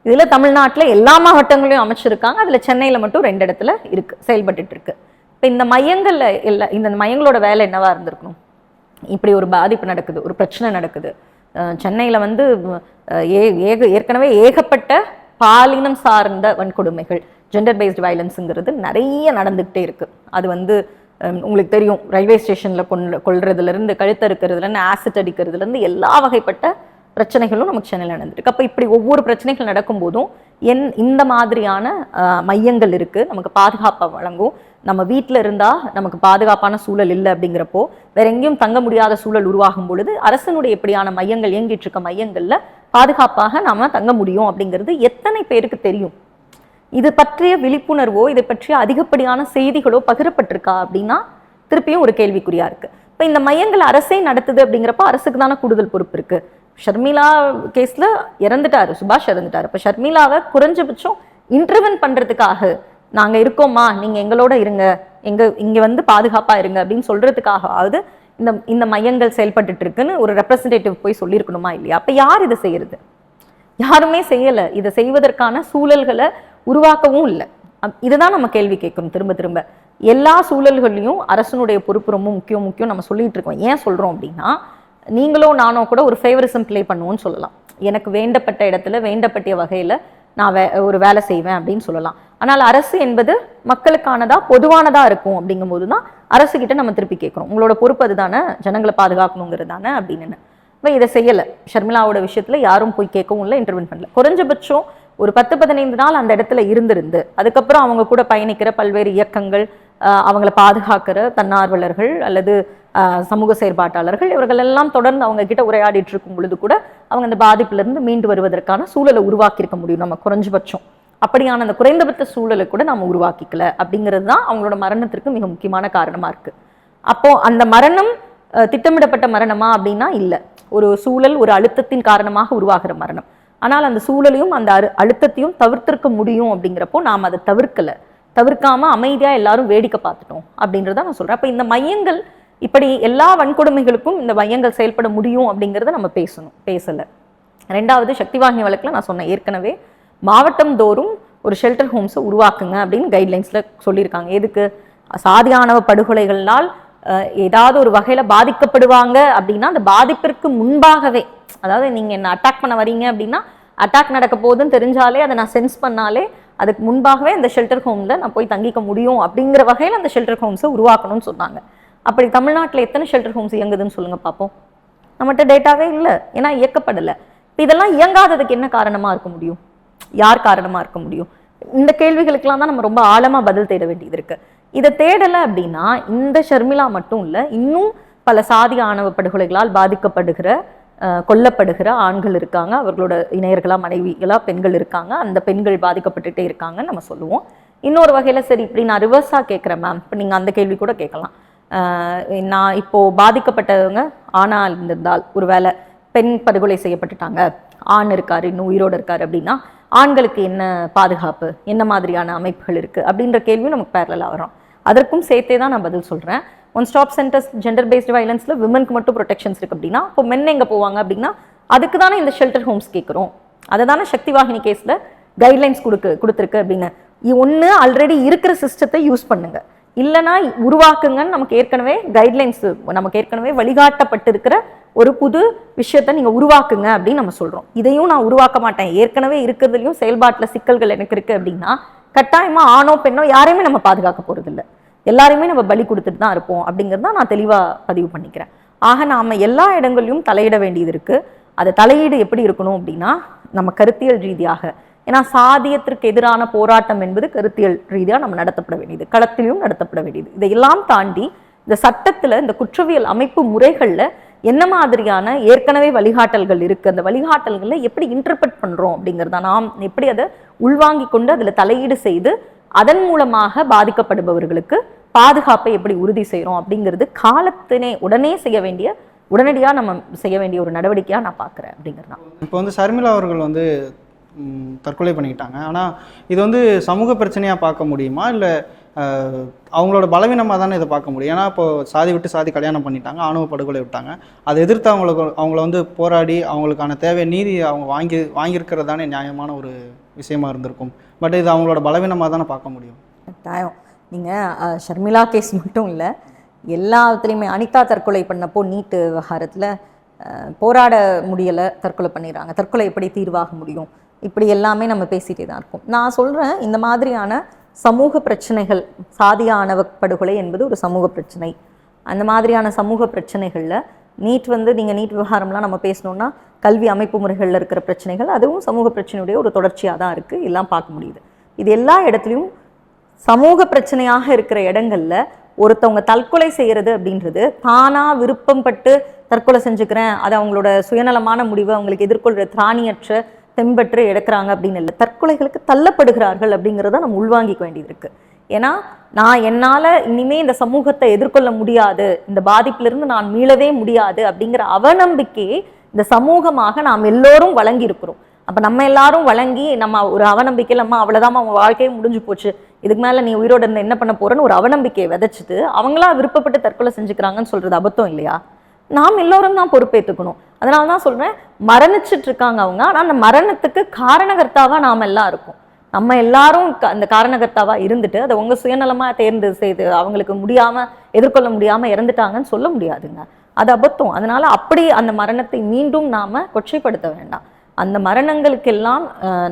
Speaker 1: இதில் தமிழ்நாட்டில் எல்லா மாவட்டங்களையும் அமைச்சிருக்காங்க, அதில் சென்னையில் மட்டும் 2 இடத்துல இருக்கு, செயல்பட்டு இருக்கு. இப்போ இந்த மையங்கள்ல இந்த மையங்களோட வேலை என்னவா இருந்திருக்கணும்? இப்படி ஒரு பாதிப்பு நடக்குது, ஒரு பிரச்சனை நடக்குது, சென்னையில் வந்து ஏற்கனவே ஏகப்பட்ட பாலினம் சார்ந்த வன்கொடுமைகள், ஜெண்டர் பேஸ்டு வயலன்ஸுங்கிறது நிறைய நடந்துக்கிட்டே இருக்குது. அது வந்து உங்களுக்கு தெரியும், ரயில்வே ஸ்டேஷனில் கொள்றதுலேருந்து, கழுத்தறுக்கிறதுலேருந்து, ஆசிட் அடிக்கிறதுலேருந்து எல்லா வகைப்பட்ட பிரச்சனைகளும் நமக்கு சென்னையில் நடந்துருக்கு. அப்போ இப்படி ஒவ்வொரு பிரச்சனைகள் நடக்கும்போதும் இந்த மாதிரியான மையங்கள் இருக்குது, நமக்கு பாதுகாப்பாக வழங்கும். நம்ம வீட்டில் இருந்தால் நமக்கு பாதுகாப்பான சூழல் இல்லை அப்படிங்கிறப்போ வேற எங்கேயும் தங்க முடியாத சூழல் உருவாகும் பொழுது அரசனுடைய இப்படியான மையங்கள், இயங்கிட்டு இருக்க மையங்களில் பாதுகாப்பாக நாம தங்க முடியும் அப்படிங்கிறது எத்தனை பேருக்கு தெரியும்? இது பற்றிய விழிப்புணர்வோ இதை பற்றிய அதிகப்படியான செய்திகளோ பகிரப்பட்டிருக்கா அப்படின்னா திருப்பியும் ஒரு கேள்விக்குறியா இருக்கு. இப்போ இந்த மையங்கள் அரசே நடத்துது அப்படிங்கிறப்ப அரசுக்கு தானே கூடுதல் பொறுப்பு இருக்கு. ஷர்மிளா கேஸ்ல இறந்துட்டாரு, சுபாஷ் இறந்துட்டாரு. இப்போ ஷர்மிளாவை குறைஞ்சபட்சம் இன்டர்வென் பண்றதுக்காக நாங்க இருக்கோமா, நீங்க எங்களோட இருங்க, இங்க வந்து பாதுகாப்பா இருங்க அப்படின்னு சொல்றதுக்காகவாவது இந்த மையங்கள் செயல்பட்டு இருக்குன்னு ஒரு ரெப்ரசன்டேட்டிவ் போய் சொல்லியிருக்கணுமா இல்லையா? அப்ப யார் இதை செய்யறது? யாருமே செய்யல. இதை செய்வதற்கான சூழல்களை உருவாக்கவும் இல்லை. இதுதான் நம்ம கேள்வி கேட்கணும் திரும்ப திரும்ப. எல்லா சூழல்கள்லையும் அரசனுடைய பொறுப்பு ரொம்ப முக்கியம் நம்ம சொல்லிட்டு இருக்கோம். ஏன் சொல்றோம் அப்படின்னா, நீங்களோ நானோ கூட ஒரு ஃபேவரிசம் பிளே பண்ணுவோம்னு சொல்லலாம். எனக்கு வேண்டப்பட்ட இடத்துல வேண்டப்பட்ட வகையில நான் ஒரு வேலை செய்வேன் அப்படின்னு சொல்லலாம். ஆனால் அரசு என்பது மக்களுக்கானதா பொதுவானதா இருக்கும் அப்படிங்கும்போது தான் அரசு கிட்ட நம்ம திருப்பி கேட்கணும், உங்களோட பொறுப்பு அதுதானே, ஜனங்களை பாதுகாக்கணுங்கிறது தானே அப்படின்னு. இப்போ இதை செய்யலை. ஷர்மிளாவோட விஷயத்துல யாரும் போய் கேட்கவும் இல்லை, இன்டர்வென் பண்ணல. குறைஞ்சபட்சம் ஒரு 10-15 நாள் அந்த இடத்துல இருந்து அதுக்கப்புறம் அவங்க கூட பயணிக்கிற பல்வேறு இயக்கங்கள், அவங்கள பாதுகாக்கிற தன்னார்வலர்கள் அல்லது சமூக செயற்பாட்டாளர்கள், இவர்கள் எல்லாம் தொடர்ந்து அவங்க கிட்ட உரையாடிட்டு இருக்கும் பொழுது கூட அவங்க அந்த பாதிப்புல இருந்து மீண்டு வருவதற்கான சூழலை உருவாக்கி இருக்க முடியும். நம்ம குறைஞ்சபட்சம் அப்படியான அந்த குறைந்தபட்ச சூழலை கூட நம்ம உருவாக்கிக்கல அப்படிங்கிறது தான் அவங்களோட மரணத்திற்கு மிக முக்கியமான காரணமா இருக்கு. அப்போ அந்த மரணம் திட்டமிடப்பட்ட மரணமா அப்படின்னா இல்லை, ஒரு சூழல், ஒரு அழுத்தத்தின் காரணமாக உருவாகிற மரணம். ஆனால் அந்த சூழலையும் அந்த அழுத்தத்தையும் தவிர்த்திருக்க முடியும் அப்படிங்கிறப்போ நாம் அதை தவிர்க்காம அமைதியா எல்லாரும் வேடிக்கை பார்த்துட்டோம் அப்படின்றத நான் சொல்றேன். அப்ப இந்த மையங்கள், இப்படி எல்லா வன்கொடுமைகளுக்கும் இந்த மையங்கள் செயல்பட முடியும் அப்படிங்கிறத நம்ம பேசல. ரெண்டாவது, சக்திவாகினி வழக்குல நான் சொன்னேன் ஏற்கனவே, மாவட்டம் தோறும் ஒரு ஷெல்டர் ஹோம்ஸை உருவாக்குங்க அப்படின்னு கைட்லைன்ஸ்ல சொல்லியிருக்காங்க. எதுக்கு? சாதி ஆணவ படுகொலைகளால் ஏதாவது ஒரு வகையில பாதிக்கப்படுவாங்க அப்படின்னா அந்த பாதிப்பிற்கு முன்பாகவே, அதாவது நீங்க என்ன அட்டாக் பண்ண வரீங்க அப்படின்னா அட்டாக் நடக்க போகுதுன்னு தெரிஞ்சாலே, அதை நான் சென்ஸ் பண்ணாலே அதுக்கு முன்பாகவே அந்த ஷெல்டர் ஹோம்ல நான் போய் தங்கிக்க முடியும் அப்படிங்கிற வகையில் அந்த ஷெல்டர் ஹோம்ஸை உருவாக்கணும்னு சொன்னாங்க. அப்படி தமிழ்நாட்டில் எத்தனை ஷெல்டர் ஹோம்ஸ் இயங்குதுன்னு சொல்லுங்க பார்ப்போம். நம்மகிட்ட டேட்டாவே இல்லை, ஏன்னா இயக்கப்படலை. இப்போ இதெல்லாம் இயங்காததுக்கு என்ன காரணமா இருக்க முடியும்? யார் காரணமா இருக்க முடியும்? இந்த கேள்விகளுக்கெல்லாம் தான் நம்ம ரொம்ப ஆழமா பதில் தேட வேண்டியது இருக்கு. இதை தேடலை அப்படின்னா இந்த ஷர்மிளா மட்டும் இல்லை, இன்னும் பல சாதி ஆணவ படுகொலைகளால் பாதிக்கப்படுகிற, கொல்லப்படுகிற ஆண்கள் இருக்காங்க, அவர்களோட இணையர்களா மனைவிகளா பெண்கள் இருக்காங்க, அந்த பெண்கள் பாதிக்கப்பட்டுட்டே இருக்காங்கன்னு நம்ம சொல்லுவோம். இன்னொரு வகையில சரி, இப்படி நான் ரிவர்ஸா கேட்குறேன் மேம், இப்போ நீங்க அந்த கேள்வி கூட கேட்கலாம். நான் இப்போ பாதிக்கப்பட்டவங்க ஆணா இருந்திருந்தால், ஒருவேளை பெண் படுகொலை செய்யப்பட்டுட்டாங்க, ஆண் இருக்காரு, இன்னும் உயிரோடு இருக்காரு அப்படின்னா ஆண்களுக்கு என்ன பாதுகாப்பு, என்ன மாதிரியான அமைப்புகள் இருக்கு அப்படின்ற கேள்வியும் நமக்கு பேரலா வரும். அதற்கும் சேர்த்தே தான் நான் பதில் சொல்றேன். One stop centres gender based வயலன்ஸ்ல விமனுக்கு மட்டும் ப்ரொடெக்ஷன்ஸ் இருக்கு அப்படின்னா, இப்போ மென் எங்க போவாங்க அப்படின்னா அதுக்கு தானே இந்த ஷெல்டர் ஹோம்ஸ் கேட்குறோம். அதை தானே சக்திவாகினி கேஸ்ல கைட்லைன்ஸ் கொடுத்துருக்கு அப்படின்னு. ஒன்று ஆல்ரெடி இருக்கிற சிஸ்டத்தை யூஸ் பண்ணுங்க, இல்லைன்னா உருவாக்குங்கன்னு நமக்கு ஏற்கனவே கைட்லைன்ஸ், நமக்கு ஏற்கனவே வழிகாட்டப்பட்டிருக்கிற ஒரு புது விஷயத்த நீங்க உருவாக்குங்க அப்படின்னு நம்ம சொல்றோம். இதையும் நான் உருவாக்க மாட்டேன், ஏற்கனவே இருக்கிறதுலையும் செயல்பாட்டில் சிக்கல்கள் எனக்கு இருக்கு அப்படின்னா கட்டாயமா ஆணோ பெண்ணோ யாரையுமே நம்ம பாதுகாக்க போறது இல்லை, எல்லாரையுமே நம்ம பலி கொடுத்துட்டு தான் இருப்போம் அப்படிங்கிறத நான் தெளிவா பதிவு பண்ணிக்கிறேன். ஆக நாம எல்லா இடங்களையும் தலையிட வேண்டியது இருக்கு. அது தலையீடு எப்படி இருக்கணும் அப்படின்னா நம்ம கருத்தியல் ரீதியாக, ஏன்னா சாதியத்திற்கு எதிரான போராட்டம் என்பது கருத்தியல் ரீதியாக நம்ம நடத்தப்பட வேண்டியது, களத்திலையும் நடத்தப்பட வேண்டியது. இதையெல்லாம் தாண்டி இந்த சட்டத்துல, இந்த குற்றவியல் அமைப்பு முறைகள்ல என்ன மாதிரியான ஏற்கனவே வழிகாட்டல்கள் இருக்கு, அந்த வழிகாட்டல்களை எப்படி இன்டர்பிரட் பண்றோம் அப்படிங்கிறத, நாம் எப்படி அதை உள்வாங்கி கொண்டு அதுல தலையீடு செய்து அதன் மூலமாக பாதிக்கப்படுபவர்களுக்கு பாதுகாப்பை எப்படி உறுதி செய்யறோம் அப்படிங்கிறது காலத்தினே உடனடியாக நம்ம செய்ய வேண்டிய ஒரு நடவடிக்கையாக நான் பார்க்குறேன் அப்படிங்கிறது தான்.
Speaker 2: இப்போ வந்து ஷர்மிளா அவர்கள் வந்து தற்கொலை பண்ணிக்கிட்டாங்க, ஆனால் இது வந்து சமூக பிரச்சனையாக பார்க்க முடியுமா, இல்லை அவங்களோட பலவீனமாக தானே இதை பார்க்க முடியும்? ஏன்னா இப்போ சாதி விட்டு சாதி கல்யாணம் பண்ணிட்டாங்க, ஆணவ படுகொலை விட்டாங்க, அதை எதிர்த்து அவங்கள வந்து போராடி அவங்களுக்கான தேவை நீதி அவங்க வாங்கியிருக்கிறது தானே நியாயமான ஒரு விஷயமா இருந்திருக்கும். பட் இது அவங்களோட பலவீனமாக தானே பார்க்க முடியும்.
Speaker 1: கட்டாயம் நீங்கள் ஷர்மிளா கேஸ் மட்டும் இல்லை, எல்லாத்துலேயுமே அனிதா தற்கொலை பண்ணப்போ நீட்டு விவகாரத்தில் போராட முடியலை, தற்கொலை பண்ணிடுறாங்க. தற்கொலை எப்படி தீர்வாக முடியும்? இப்படி எல்லாமே நம்ம பேசிகிட்டே தான் இருக்கோம். நான் சொல்கிறேன், இந்த மாதிரியான சமூக பிரச்சனைகள், சாதிய ஆணவ படுகொலை என்பது ஒரு சமூக பிரச்சனை. அந்த மாதிரியான சமூக பிரச்சனைகளில் நீட் நீங்கள் நீட் விவகாரம்லாம் நம்ம பேசணுன்னா கல்வி அமைப்பு முறைகளில் இருக்கிற பிரச்சனைகள், அதுவும் சமூக பிரச்சனையுடைய ஒரு தொடர்ச்சியாக தான் இருக்குது. எல்லாம் பார்க்க முடியுது. இது எல்லா இடத்துலையும் சமூக பிரச்சனையாக இருக்கிற இடங்களில் ஒருத்தவங்க தற்கொலை செய்கிறது அப்படின்றது தானாக விருப்பம் பட்டு தற்கொலை செஞ்சுக்கிறேன், அது அவங்களோட சுயநலமான முடிவு, அவங்களுக்கு எதிர்கொள்கிற திராணியற்ற தெம்பற்று எடுக்கிறாங்க அப்படின்னு இல்லை. தற்கொலைகளுக்கு தள்ளப்படுகிறார்கள் அப்படிங்கிறத நம்ம உள்வாங்கிக்க வேண்டியது இருக்குது. ஏன்னா என்னால் இனிமேல் இந்த சமூகத்தை எதிர்கொள்ள முடியாது, இந்த பாதிப்பிலிருந்து நான் மீளவே முடியாது அப்படிங்கிற அவநம்பிக்கையை இந்த சமூகமாக நாம் எல்லோரும் வழங்கி இருக்கிறோம். அப்போ நம்ம எல்லாரும் வழங்கி நம்ம ஒரு அவநம்பிக்கையில் அவ்வளோதான், அவங்க வாழ்க்கையே முடிஞ்சு போச்சு, இதுக்கு மேலே நீ உயிரோடு இருந்து என்ன பண்ண போறேன்னு ஒரு அவநம்பிக்கையை விதைச்சிட்டு அவங்களா விருப்பப்பட்டு தற்கொலை செஞ்சுக்கிறாங்கன்னு சொல்றது அபத்தம் இல்லையா? நாம் எல்லோரும் தான் பொறுப்பேற்றுக்கணும். அதனால தான் சொல்றேன், மரணிச்சிட்டு இருக்காங்க அவங்க, ஆனால் அந்த மரணத்துக்கு காரணகர்த்தாவா நாம் எல்லாம் இருக்கும். நம்ம எல்லாரும் அந்த காரணகர்த்தாவா இருந்துட்டு அதை உங்க சுயநலமா தேர்ந்து செய்து அவங்களுக்கு முடியாம எதிர்கொள்ள முடியாம இறந்துட்டாங்கன்னு சொல்ல முடியாதுங்க. அது அபத்தம். அதனால அப்படி அந்த மரணத்தை மீண்டும் நாம கொச்சைப்படுத்த வேண்டாம். அந்த மரணங்களுக்கெல்லாம்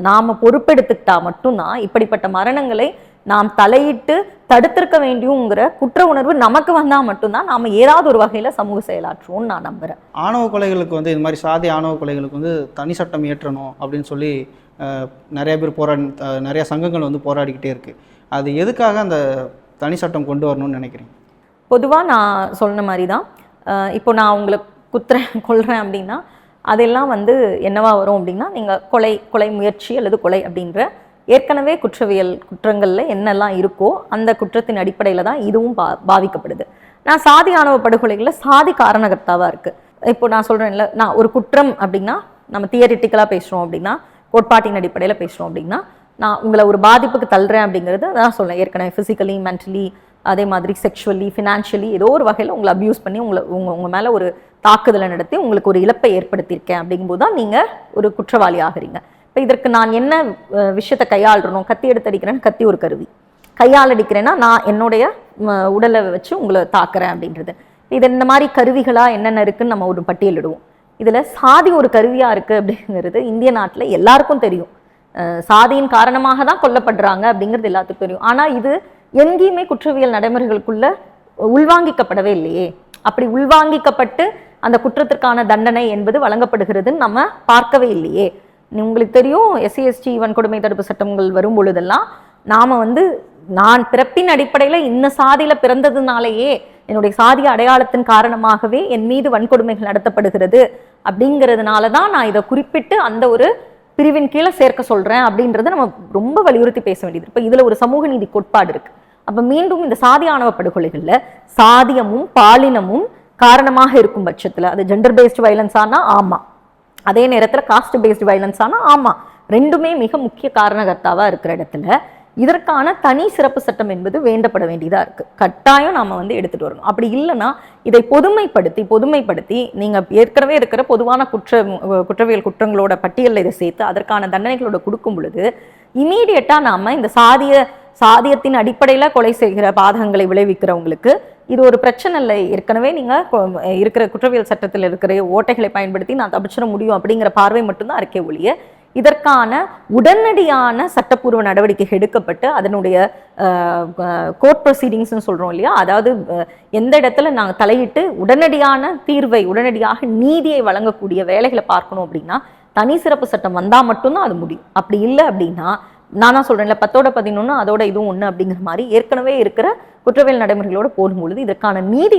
Speaker 1: நாம பொறுப்பெடுத்துக்கிட்டா மட்டும்தான் இப்படிப்பட்ட மரணங்களை நாம் தலையிட்டு தடுத்திருக்க வேண்டியங்கிற குற்ற உணர்வு நமக்கு வந்தா மட்டும்தான் நாம ஏதாவது ஒரு வகையில சமூக செயலாற்றுவோம்னு நான் நம்புறேன்.
Speaker 2: ஆணவ கொலைகளுக்கு இது மாதிரி சாதி ஆணவ கொலைகளுக்கு தனி சட்டம் இயற்றணும் அப்படின்னு சொல்லி நிறைய பேர் நிறைய சங்கங்கள் போராடிக்கிட்டே இருக்கு. அது எதுக்காக அந்த தனி சட்டம் கொண்டு வரணும்னு நினைக்கிறேன்?
Speaker 1: பொதுவாக நான் சொன்ன மாதிரி தான், இப்போ நான் உங்களை கொல்றேன் அப்படின்னா அதெல்லாம் என்னவா வரும் அப்படின்னா, நீங்கள் கொலை முயற்சி அல்லது கொலை அப்படின்ற ஏற்கனவே குற்றவியல் குற்றங்களில் என்னெல்லாம் இருக்கோ அந்த குற்றத்தின் அடிப்படையில் தான் இதுவும் பாவிக்கப்படுது. நான் சாதி ஆணவ படுகொலைகளில் சாதி காரணகர்த்தாவாக இருக்குது. இப்போ நான் சொல்கிறேன்ல, நான் ஒரு குற்றம் அப்படின்னா நம்ம தியரிட்டிக்கலாக பேசுகிறோம் அப்படின்னா, கோட்பாட்டின் அடிப்படையில் பேசுகிறோம் அப்படின்னா, நான் உங்களை ஒரு பாதிப்புக்கு தள்ளுறேன் அப்படிங்கிறது நான் சொல்லேன். ஏற்கனவே ஃபிசிக்கலி, மென்டலி, அதே மாதிரி செக்ஷுவலி, ஃபினான்ஷியலி ஏதோ ஒரு வகையில் உங்களை அப்யூஸ் பண்ணி உங்கள் மேலே ஒரு தாக்குதலை நடத்தி உங்களுக்கு ஒரு இழப்பை ஏற்படுத்தியிருக்கேன் அப்படிங்கும்போது தான் நீங்கள் ஒரு குற்றவாளி ஆகிறீங்க. இப்போ இதற்கு நான் என்ன விஷயத்தை கையாளுறணும்? கத்தி எடுத்து அடிக்கிறேன்னு கத்தி ஒரு கருவி, கையால் அடிக்கிறேன்னா நான் என்னுடைய உடலை வச்சு உங்களை தாக்குறேன் அப்படின்றது. இது இந்த மாதிரி கருவிகளாக என்னென்ன இருக்குன்னு நம்ம ஒரு பட்டியலிடுவோம். இதில் சாதி ஒரு கருவியாக இருக்குது அப்படிங்கிறது இந்திய நாட்டில் எல்லாருக்கும் தெரியும். சாதியின் காரணமாக தான் கொல்லப்படுறாங்க அப்படிங்கிறது எல்லாத்துக்கும் தெரியும். ஆனால் இது எங்கேயுமே குற்றவியல் நடைமுறைகளுக்குள்ள உள்வாங்கிக்கப்படவே இல்லையே. அப்படி உள்வாங்கிக்கப்பட்டு அந்த குற்றத்திற்கான தண்டனை என்பது வழங்கப்படுகிறதுன்னு நம்ம பார்க்கவே இல்லையே. உங்களுக்கு தெரியும், SC/ST வன்கொடுமை தடுப்பு சட்டங்கள் வரும் பொழுதெல்லாம் நாம் நான் பிறப்பின் அடிப்படையில் இந்த சாதியில் பிறந்ததுனாலேயே என்னுடைய சாதிய அடையாளத்தின் காரணமாகவே என் மீது வன்கொடுமைகள் நடத்தப்படுகிறது அப்படிங்கிறதுனால தான் நான் இதை குறிப்பிட்டு அந்த ஒரு பிரிவின் கீழே சேர்க்க சொல்கிறேன் அப்படின்றத நம்ம ரொம்ப வலியுறுத்தி பேச வேண்டியது. இப்போ இதில் ஒரு சமூக நீதி கோட்பாடு இருக்குது. அப்போ மீண்டும் இந்த சாதி ஆணவ படுகொலைகளில் சாதியமும் பாலினமும் காரணமாக இருக்கும் பட்சத்தில் அது ஜெண்டர் பேஸ்டு வயலன்ஸானா ஆமாம், அதே நேரத்தில் காஸ்ட் பேஸ்டு வயலன்ஸானா ஆமாம், ரெண்டுமே மிக முக்கிய காரணகர்த்தாவாக இருக்கிற இடத்துல இதற்கான தனி சிறப்பு சட்டம் என்பது வேண்டப்பட வேண்டியதாக இருக்குது. கட்டாயம் நாம் எடுத்துகிட்டு வரணும். அப்படி இல்லைன்னா இதை பொதுமைப்படுத்தி நீங்கள் ஏற்கனவே இருக்கிற பொதுவான குற்றவியல் குற்றங்களோட பட்டியலில் இதை சேர்த்து அதற்கான தண்டனைகளோட கொடுக்கும் பொழுது இமீடியட்டாக நாம் இந்த சாதியத்தின் அடிப்படையில் கொலை செய்கிற பாதகங்களை விளைவிக்கிறவங்களுக்கு இது ஒரு பிரச்சனை இல்லை. ஏற்கனவே நீங்கள் இருக்கிற குற்றவியல் சட்டத்தில் இருக்கிற ஓட்டைகளை பயன்படுத்தி நான் தப்பிச்சிட முடியும் அப்படிங்கிற பார்வை மட்டும்தான் இருக்கே ஒழிய இதற்கான உடனடியான சட்டப்பூர்வ நடவடிக்கை எடுக்கப்பட்டு அதனுடைய கோர்ட் ப்ரொசீடிங்ஸ்னு சொல்கிறோம் இல்லையா, அதாவது எந்த இடத்துல நாங்கள் தலையிட்டு உடனடியான தீர்வை, உடனடியாக நீதியை வழங்கக்கூடிய வேலைகளை பார்க்கணும் அப்படின்னா தனி சிறப்பு சட்டம் வந்தால் மட்டும்தான் அது முடியும். அப்படி இல்லை அப்படின்னா நானா சொல்கிறேன்ல 10-11 அதோட இதுவும் ஒன்று அப்படிங்கிற மாதிரி ஏற்கனவே இருக்கிற குற்றவியல் நடைமுறைகளோடு போடும்பொழுது இதற்கான நீதி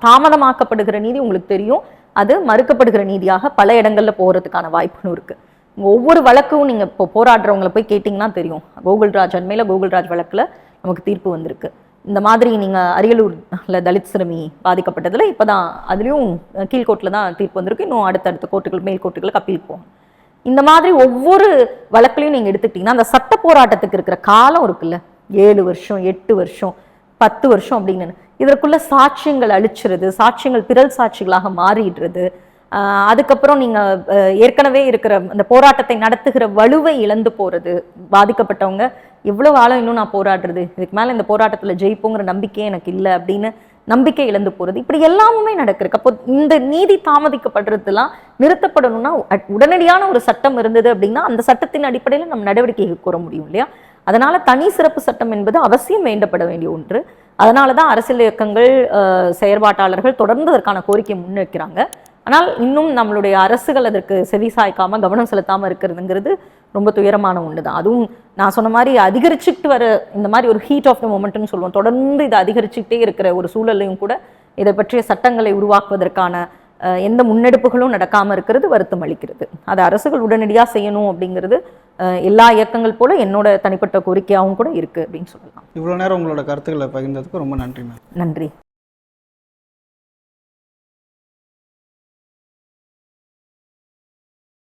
Speaker 1: தாமதமாக்கப்படுகிற நீதி உங்களுக்கு தெரியும், அது மறுக்கப்படுகிற நீதியாக பல இடங்களில் போகிறதுக்கான வாய்ப்புன்னு இருக்குது. ஒவ்வொரு வழக்கும் நீங்கள் இப்போ போராடுறவங்களை போய் கேட்டிங்கன்னா தெரியும். கோகுல்ராஜ் அண்மையில் கோகுல்ராஜ் வழக்கில் நமக்கு தீர்ப்பு வந்திருக்கு. இந்த மாதிரி நீங்கள் அரியலூரில் தலித் சிறுமி பாதிக்கப்பட்டதில் இப்போ தான் அதுலேயும் கீழ்கோர்ட்டில் தான் தீர்ப்பு வந்திருக்கு. இன்னும் அடுத்தடுத்த கோர்ட்டுகள் மேல் கோர்ட்டுகளுக்கு அப்பீல் போகும். இந்த மாதிரி ஒவ்வொரு வழக்குலையும் நீங்கள் எடுத்துக்கிட்டிங்கன்னா அந்த சட்ட போராட்டத்துக்கு இருக்கிற காலம் இருக்குல்ல, 7 வருஷம் 8 வருஷம் 10 வருஷம் அப்படின்னு இதற்குள்ள சாட்சியங்கள் அழிச்சிருது, சாட்சியங்கள் பிறல் சாட்சிகளாக மாறிடுறது. அதுக்கப்புறம் நீங்கள் ஏற்கனவே இருக்கிற அந்த போராட்டத்தை நடத்துகிற வலுவை இழந்து போகிறது, பாதிக்கப்பட்டவங்க எவ்வளவு ஆழம் இன்னும் நான் போராடுறது, இதுக்கு மேலே இந்த போராட்டத்தில் ஜெயிப்போங்கிற நம்பிக்கையே எனக்கு இல்லை அப்படின்னு நம்பிக்கை இழந்து போகிறது, இப்படி எல்லாமே நடக்கிறதுக்கு அப்போ இந்த நீதி தாமதிக்கப்படுறதுலாம் நிறுத்தப்படணும்னா உடனடியான ஒரு சட்டம் இருந்தது அப்படின்னா அந்த சட்டத்தின் அடிப்படையில் நம்ம நடவடிக்கை கூற முடியும் இல்லையா. அதனால தனி சிறப்பு சட்டம் என்பது அவசியம் வேண்டப்பட வேண்டிய ஒன்று. அதனால தான் அரசியல் இயக்கங்கள் செயற்பாட்டாளர்கள் தொடர்ந்து அதற்கான கோரிக்கையை முன்வைக்கிறாங்க. ஆனால் இன்னும் நம்மளுடைய அரசுகள் அதற்கு செவி சாய்க்காம கவனம் செலுத்தாமல் இருக்கிறதுங்கிறது ரொம்ப துயரமான ஒன்று தான். அதுவும் நான் சொன்ன மாதிரி அதிகரிச்சுட்டு வர இந்த மாதிரி ஒரு ஹீட் ஆஃப் த மொமெண்ட்னு சொல்லுவோம், தொடர்ந்து இதை அதிகரிச்சுக்கிட்டே இருக்கிற ஒரு சூழலையும் கூட இதை பற்றிய சட்டங்களை உருவாக்குவதற்கான எந்த முன்னெடுப்புகளும் நடக்காமல் இருக்கிறது வருத்தம் அளிக்கிறது. அதை அரசுகள் உடனடியாக செய்யணும் அப்படிங்கிறது எல்லா இயக்கங்கள் போல என்னோட தனிப்பட்ட கோரிக்கையாகவும் கூட இருக்குது அப்படின்னு சொல்லலாம்.
Speaker 2: இவ்வளோ நேரம் உங்களோட கருத்துக்களை பகிர்ந்ததுக்கு ரொம்ப நன்றி மேம்.
Speaker 1: நன்றி.